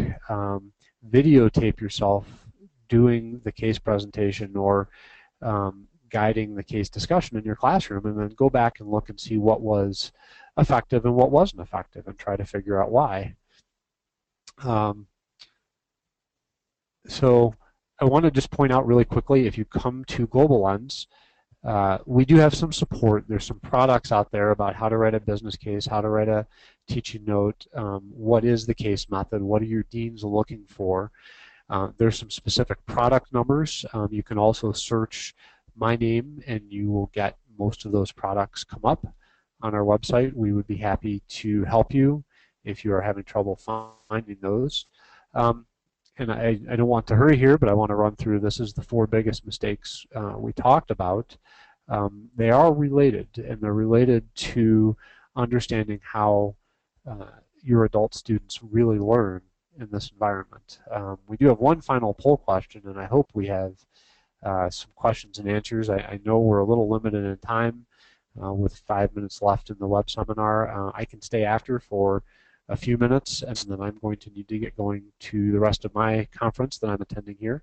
Videotape yourself doing the case presentation or guiding the case discussion in your classroom, and then go back and look and see what was effective and what wasn't effective and try to figure out why. Um, so I want to just point out really quickly, if you come to GlobaLens, we do have some support. There's some products out there about how to write a business case, how to write a teaching note, what is the case method, what are your deans looking for. There's some specific product numbers. You can also search my name and you will get most of those products come up on our website. We would be happy to help you if you are having trouble finding those. And I don't want to hurry here, but I want to run through, this is the 4 biggest mistakes we talked about. They are related, and they're related to understanding how your adult students really learn in this environment. We do have one final poll question, and I hope we have some questions and answers. I know we're a little limited in time with 5 minutes left in the web seminar. I can stay after for a few minutes, and then I'm going to need to get going to the rest of my conference that I'm attending here.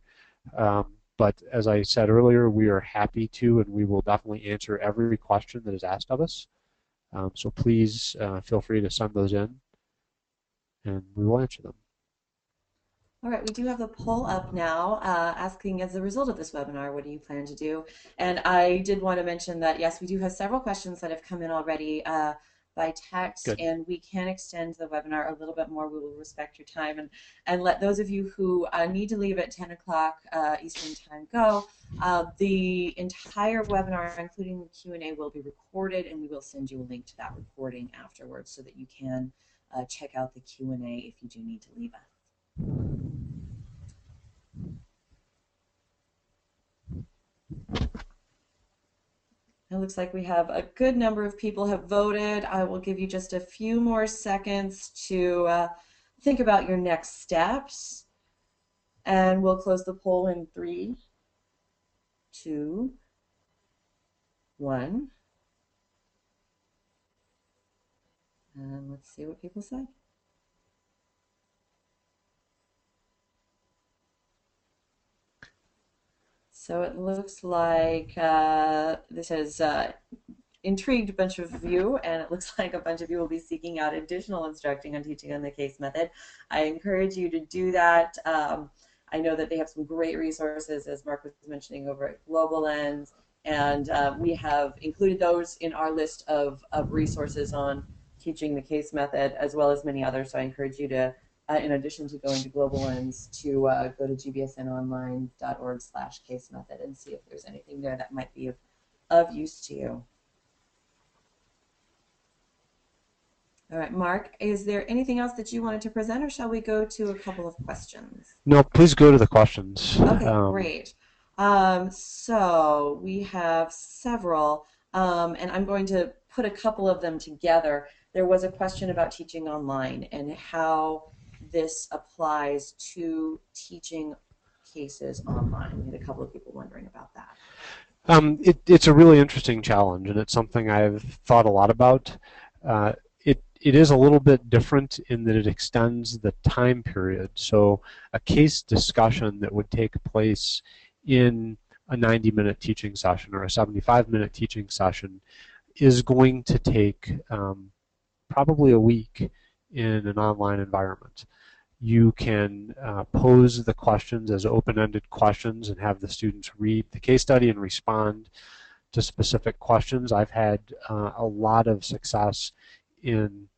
But as I said earlier, we are happy to, and we will definitely answer every question that is asked of us. So please feel free to send those in, and we will answer them. All right, we do have the poll up now asking, as a result of this webinar, what do you plan to do? And I did want to mention that, yes, we do have several questions that have come in already by text, Good. and we can extend the webinar a little bit more. We will respect your time and let those of you who need to leave at 10 o'clock Eastern time go. The entire webinar, including the Q&A, will be recorded, and we will send you a link to that recording afterwards so that you can check out the Q&A if you do need to leave us. It looks like we have a good number of people have voted. I will give you just a few more seconds to think about your next steps. And we'll close the poll in 3, 2, 1. And let's see what people say. So it looks like this has intrigued a bunch of you, and it looks like a bunch of you will be seeking out additional instructing on teaching on the case method. I encourage you to do that. I know that they have some great resources, as Mark was mentioning, over at GlobaLens, and we have included those in our list of resources on teaching the case method, as well as many others. So I encourage you to, in addition to going to GlobaLens, to go to gbsnonline.org/case method and see if there's anything there that might be of use to you. All right, Mark, is there anything else that you wanted to present, or shall we go to a couple of questions? No, please go to the questions. Okay, great. So we have several, and I'm going to put a couple of them together. There was a question about teaching online and how this applies to teaching cases online. We had a couple of people wondering about that. It's a really interesting challenge, and it's something I've thought a lot about. It is a little bit different in that it extends the time period. So a case discussion that would take place in a 90-minute teaching session or a 75-minute teaching session is going to take probably a week in an online environment. You can pose the questions as open-ended questions and have the students read the case study and respond to specific questions. I've had a lot of success in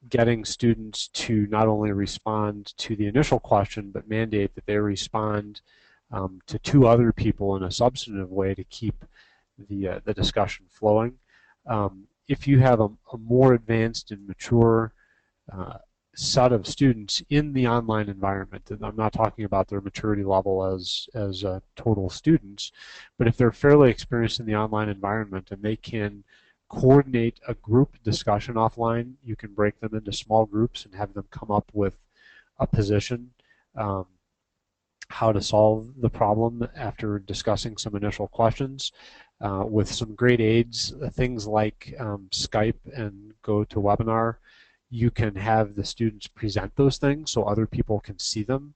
getting students to not only respond to the initial question, but mandate that they respond to 2 other people in a substantive way to keep the discussion flowing. If you have a more advanced and mature set of students in the online environment, and I'm not talking about their maturity level as total students, but if they're fairly experienced in the online environment and they can coordinate a group discussion offline, you can break them into small groups and have them come up with a position how to solve the problem after discussing some initial questions with some great aids, things like Skype and GoToWebinar. You can have the students present those things so other people can see them.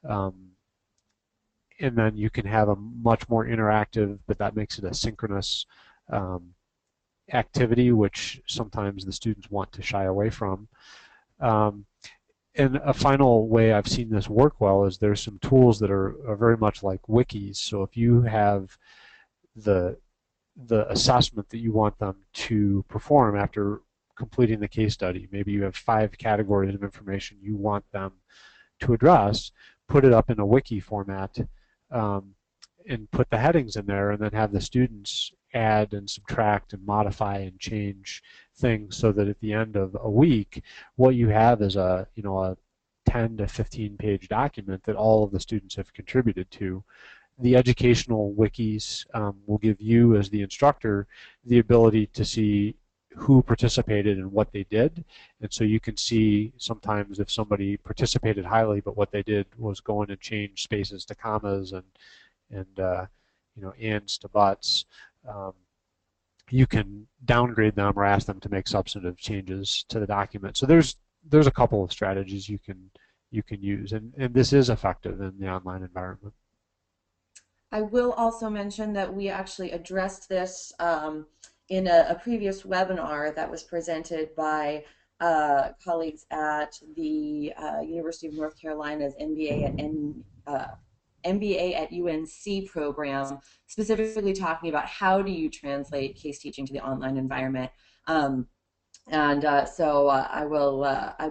Um, and then you can have a much more interactive, but that makes it a synchronous um, activity, which sometimes the students want to shy away from. Um, and a final way I've seen this work well is there's some tools that are very much like wikis. So if you have the assessment that you want them to perform after completing the case study, maybe you have 5 categories of information you want them to address, put it up in a wiki format, um, and put the headings in there, and then have the students add and subtract and modify and change things so that at the end of a week, what you have is a 10 to 15 page document that all of the students have contributed to. The educational wikis will give you, as the instructor, the ability to see who participated and what they did. And so you can see sometimes if somebody participated highly, but what they did was go in and change spaces to commas and ands to buts. Um, you can downgrade them or ask them to make substantive changes to the document. So there's a couple of strategies you can use, and this is effective in the online environment. I will also mention that we actually addressed this in a previous webinar that was presented by colleagues at the University of North Carolina's MBA at UNC program, specifically talking about how do you translate case teaching to the online environment. I'd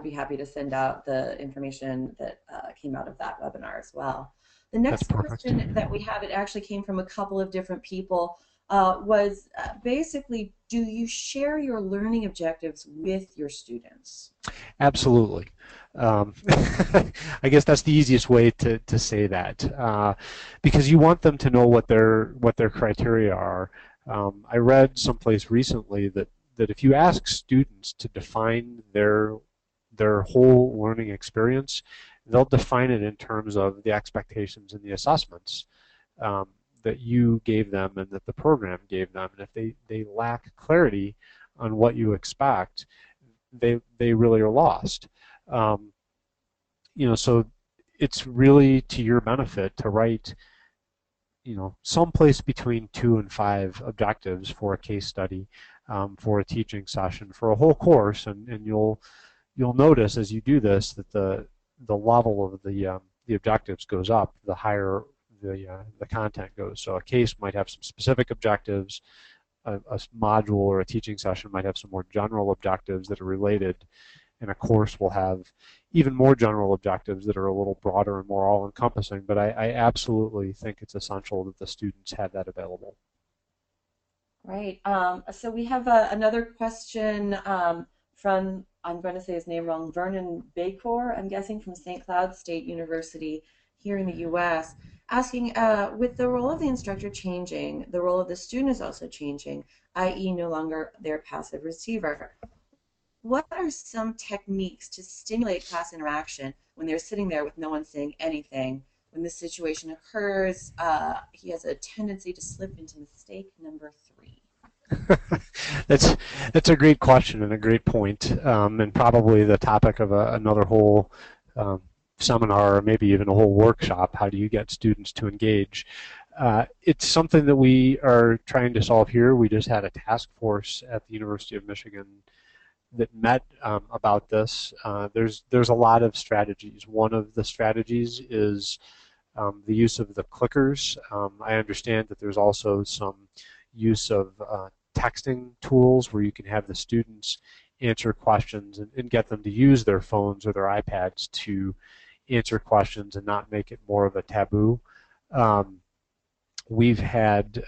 be happy to send out the information that came out of that webinar as well. The That's next perfect. question that we have, it actually came from a couple of different people, was basically, do you share your learning objectives with your students? Absolutely. Um, I guess that's the easiest way to say that, because you want them to know what their criteria are. I read someplace recently that if you ask students to define their whole learning experience, they'll define it in terms of the expectations and the assessments um, that you gave them and that the program gave them. And if they lack clarity on what you expect, they really are lost. Um, so it's really to your benefit to write, someplace between 2 and 5 objectives for a case study, for a teaching session, for a whole course, and you'll notice as you do this that the level of the objectives goes up, the higher the content goes. So a case might have some specific objectives. A module or a teaching session might have some more general objectives that are related, and a course will have even more general objectives that are a little broader and more all-encompassing. But I absolutely think it's essential that the students have that available. Right. So we have another question from, I'm going to say his name wrong, Vernon Bakor, I'm guessing from St. Cloud State University here in the U.S., asking, with the role of the instructor changing, the role of the student is also changing, i.e. no longer their passive receiver. What are some techniques to stimulate class interaction when they're sitting there with no one saying anything? When this situation occurs, he has a tendency to slip into mistake number 3. that's that's a great question and a great point, and probably the topic of another whole um, seminar or maybe even a whole workshop. How do you get students to engage? It's something that we are trying to solve here. We just had a task force at the University of Michigan that met about this. There's a lot of strategies. One of the strategies is the use of the clickers. I understand that there's also some use of texting tools where you can have the students answer questions and get them to use their phones or their iPads to answer questions and not make it more of a taboo. Um, we've had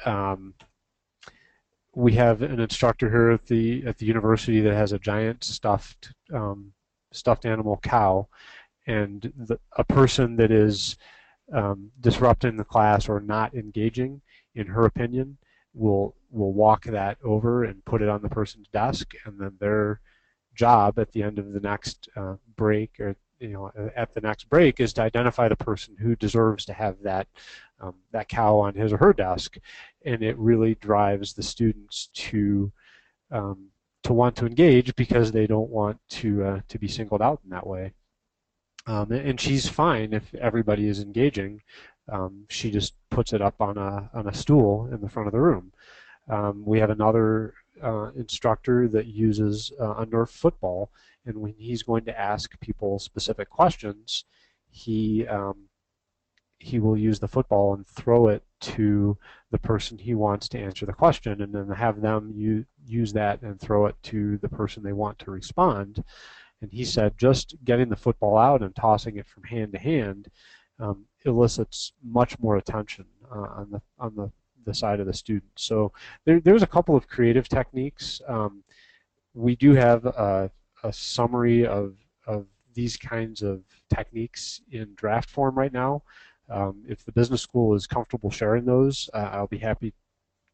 we have an instructor here at the university that has a giant stuffed animal cow, and a person that is disrupting the class or not engaging, in her opinion, will walk that over and put it on the person's desk, and then their job at the end of the next break at the next break is to identify the person who deserves to have that cow on his or her desk, and it really drives the students um, to want to engage because they don't want to be singled out in that way. And she's fine if everybody is engaging. She just puts it up on a stool in the front of the room. We have another instructor that uses a Nerf football, and when he's going to ask people specific questions, he he will use the football and throw it to the person he wants to answer the question, and then have them use that and throw it to the person they want to respond. And he said just getting the football out and tossing it from hand to hand elicits much more attention on the side of the student. So there's a couple of creative techniques. We do have a summary of these kinds of techniques in draft form right now. If the business school is comfortable sharing those, I'll be happy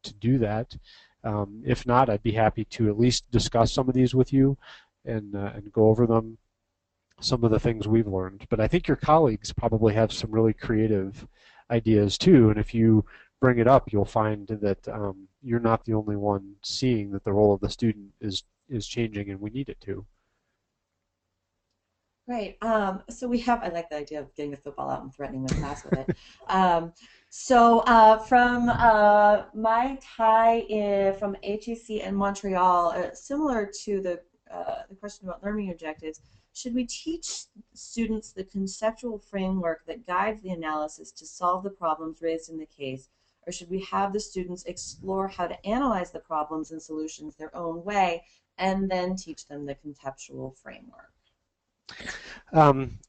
to do that. If not, I'd be happy to at least discuss some of these with you and go over them, some of the things we've learned. But I think your colleagues probably have some really creative ideas too, and if you bring it up, you'll find that you're not the only one seeing that the role of the student is changing, and we need it to. Right. So we have, I like the idea of getting the football out and threatening the class with it. From my from HEC in Montreal, similar to the question about learning objectives, should we teach students the conceptual framework that guides the analysis to solve the problems raised in the case, or should we have the students explore how to analyze the problems and solutions their own way and then teach them the conceptual framework? Um,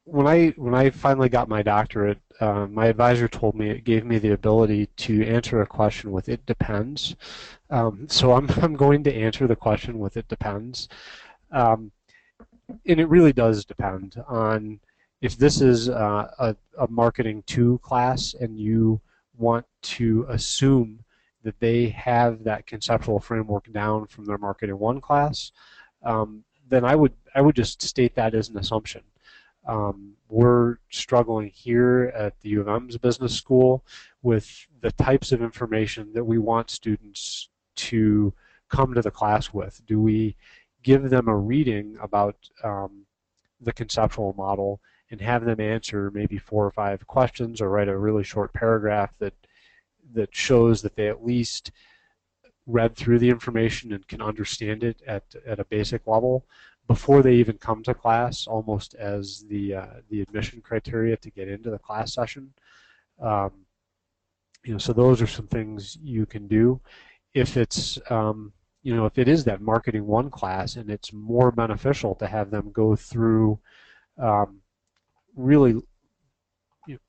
when I finally got my doctorate, my advisor told me it gave me the ability to answer a question with "it depends." So I'm going to answer the question with "it depends," and it really does depend on if this is a marketing 2 class and you want to assume that they have that conceptual framework down from their marketing 1 class. Then I would just state that as an assumption. We're struggling here at the U of M's business school with the types of information that we want students to come to the class with. Do we give them a reading about the conceptual model and have them answer maybe 4 or 5 questions, or write a really short paragraph that shows that they at least read through the information and can understand it at a basic level before they even come to class, almost as the admission criteria to get into the class session. So those are some things you can do. If it's if it is that marketing 1 class and it's more beneficial to have them go through really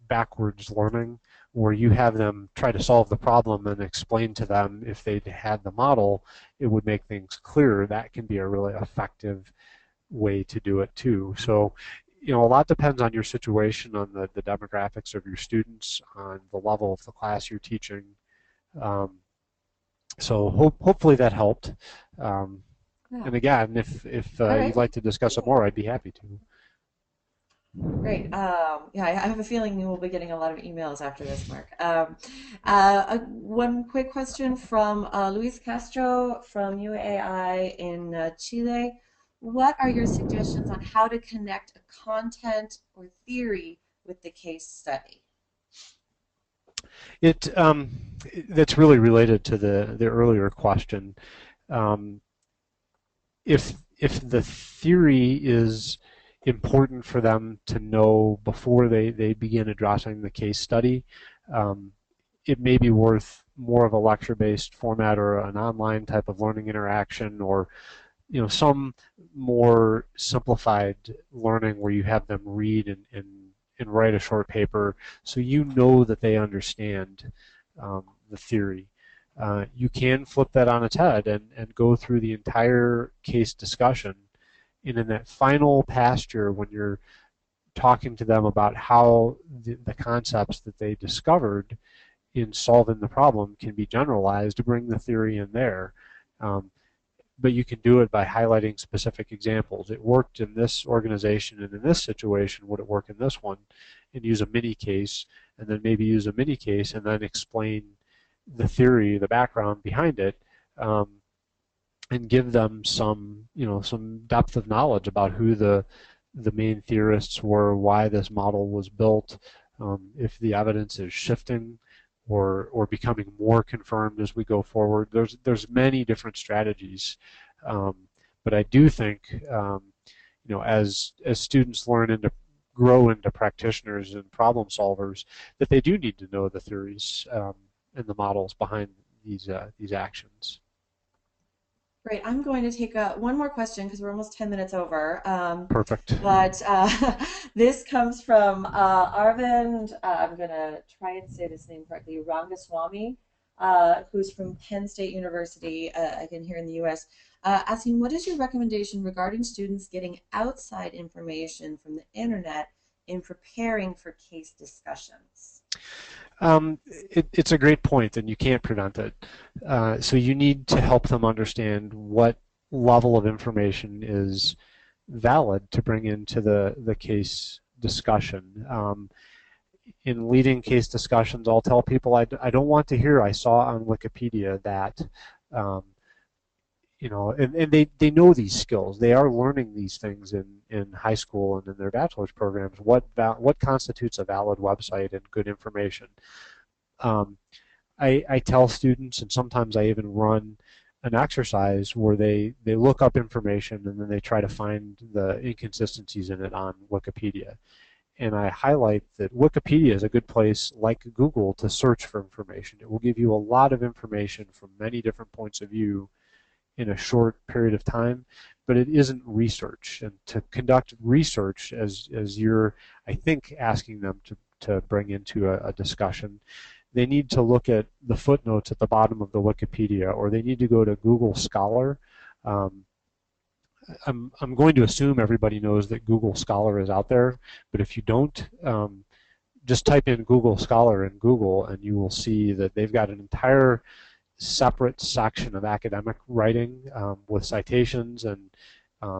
backwards learning, where you have them try to solve the problem and explain to them if they had the model, it would make things clearer. That can be a really effective way to do it too. So, a lot depends on your situation, on the demographics of your students, on the level of the class you're teaching. So hopefully that helped. Yeah. And again, if All you'd right. like to discuss it more, I'd be happy to. Great. Yeah, I have a feeling you will be getting a lot of emails after this, Mark. One quick question from Luis Castro from UAI in Chile. What are your suggestions on how to connect a content or theory with the case study? That's really related to the earlier question. Um, if the theory is important for them to know before they begin addressing the case study, it may be worth more of a lecture-based format or an online type of learning interaction, or some more simplified learning where you have them read and write a short paper so you know that they understand the theory. You can flip that on its head and go through the entire case discussion, and in that final pasture, when you're talking to them about how the concepts that they discovered in solving the problem can be generalized, to bring the theory in there. but you can do it by highlighting specific examples. It worked in this organization and in this situation, would it work in this one? And use a mini case, and then maybe use a mini case and then explain the theory, the background behind it, and give them some, some depth of knowledge about who the main theorists were, why this model was built, if the evidence is shifting or becoming more confirmed as we go forward. There's many different strategies, but I do think as students learn and grow into practitioners and problem solvers, that they do need to know the theories and the models behind these actions. Great. I'm going to take one more question because we're almost 10 minutes over. Perfect. But this comes from Arvind. I'm going to try and say this name correctly, Rangaswamy, who's from Penn State University, again here in the US, asking, what is your recommendation regarding students getting outside information from the internet in preparing for case discussions? It's a great point, and you can't prevent it. So you need to help them understand what level of information is valid to bring into the case discussion. In leading case discussions, I'll tell people I don't want to hear, I saw on Wikipedia that, and they know these skills. They are learning these things in high school and in their bachelor's programs. What constitutes a valid website and good information? I tell students, and sometimes I even run an exercise where they look up information and then they try to find the inconsistencies in it on Wikipedia. And I highlight that Wikipedia is a good place, like Google, to search for information. It will give you a lot of information from many different points of view in a short period of time, but it isn't research. And to conduct research, as you're, I think, asking them to bring into a discussion, they need to look at the footnotes at the bottom of the Wikipedia, or they need to go to Google Scholar. I'm going to assume everybody knows that Google Scholar is out there, but if you don't, just type in Google Scholar in Google and you will see that they've got an entire separate section of academic writing with citations and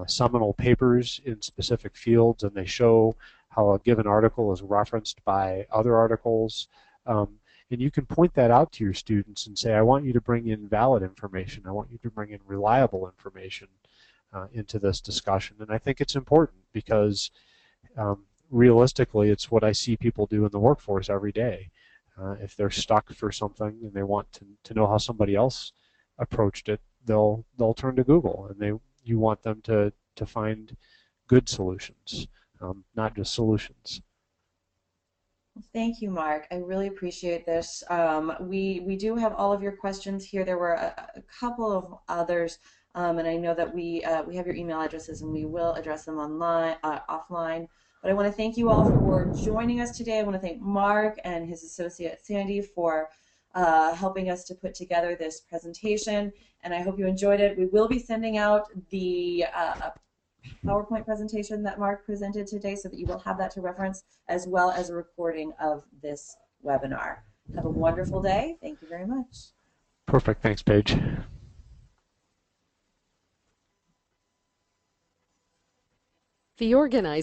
seminal papers in specific fields, and they show how a given article is referenced by other articles. And you can point that out to your students and say, I want you to bring in valid information. I want you to bring in reliable information into this discussion. And I think it's important because realistically, it's what I see people do in the workforce every day. If they're stuck for something and they want to know how somebody else approached it, they'll turn to Google, and you want them to find good solutions, not just solutions. Thank you, Mark. I really appreciate this. We do have all of your questions here. There were a couple of others, and I know that we have your email addresses, and we will address them offline. But I want to thank you all for joining us today. I want to thank Mark and his associate Sandy for helping us to put together this presentation, and I hope you enjoyed it. We will be sending out the PowerPoint presentation that Mark presented today so that you will have that to reference, as well as a recording of this webinar. Have a wonderful day. Thank you very much. Perfect. Thanks, Paige. The organizer